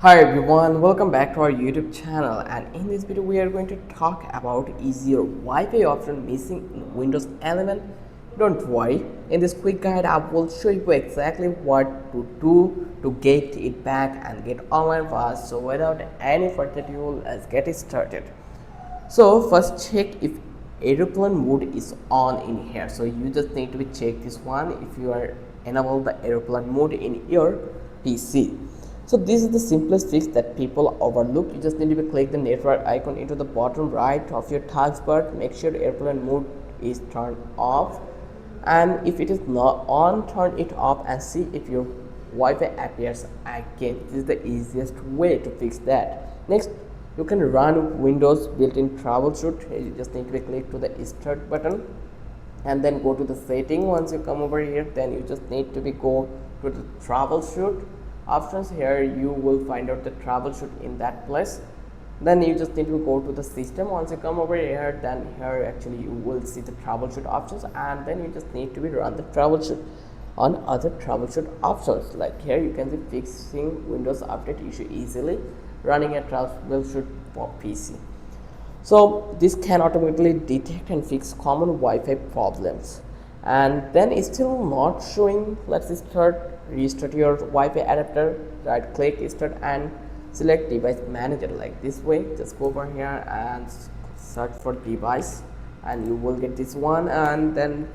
Hi everyone, welcome back to our YouTube channel, and in this video we are going to talk about easier Wi-Fi option missing in Windows 11. Don't worry, in this quick guide I will show you exactly what to do to get it back and get online fast. So without any further ado, let's get it started. So first check if aeroplane mode is on in here. So you just need to check this one if you are enable the aeroplane mode in your PC. So this is the simplest fix that people overlook. You just need to click the network icon into the bottom right of your taskbar. Make sure airplane mode is turned off, and if it is not on, turn it off and see if your Wi-Fi appears again. This is the easiest way to fix that. Next, you can run Windows built-in troubleshoot. You just need to click to the start button and then go to the setting. Once you come over here, then you just need to go to the troubleshoot options. Here you will find out the troubleshoot in that place. Then you just need to go to the system. Once you come over here, then here actually you will see the troubleshoot options, and then you just need to run the troubleshoot on other troubleshoot options. Like here you can see fixing Windows update issue easily, running a troubleshoot for PC. So this can automatically detect and fix common Wi-Fi problems. And then it's still not showing. Let's restart your Wi-Fi adapter. Right click, start, and select device manager like this way. Just go over here and search for device, and you will get this one. And then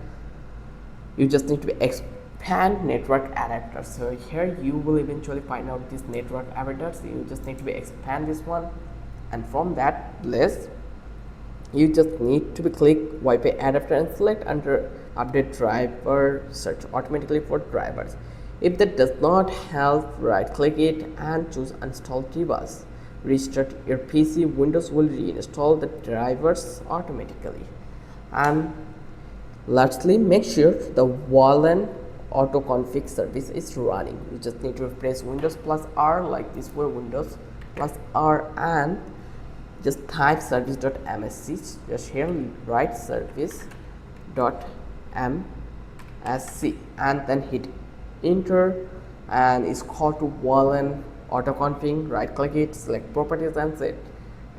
you just need to expand network adapter. So here you will eventually find out this network adapter. So you just need to expand this one, and from that list you just need to click Wi-Fi adapter and select under update driver, search automatically for drivers. If that does not help, right click it and choose uninstall device. Restart your PC, Windows will reinstall the drivers automatically. And lastly, make sure the Wallen auto config service is running. You just need to press Windows plus R like this way, Windows plus R, and just type service.msc. Just here write service.msc and then hit enter, and it's called to Wallen auto config. Right click it, select properties and set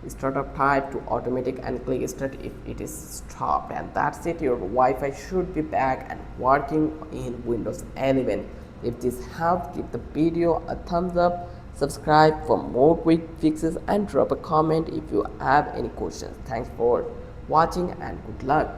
startup type to automatic and click start if it is stopped, and that's it. Your Wi-Fi should be back and working in Windows 11. If this helped, give the video a thumbs up, subscribe for more quick fixes, and drop a comment if you have any questions. Thanks for watching and good luck.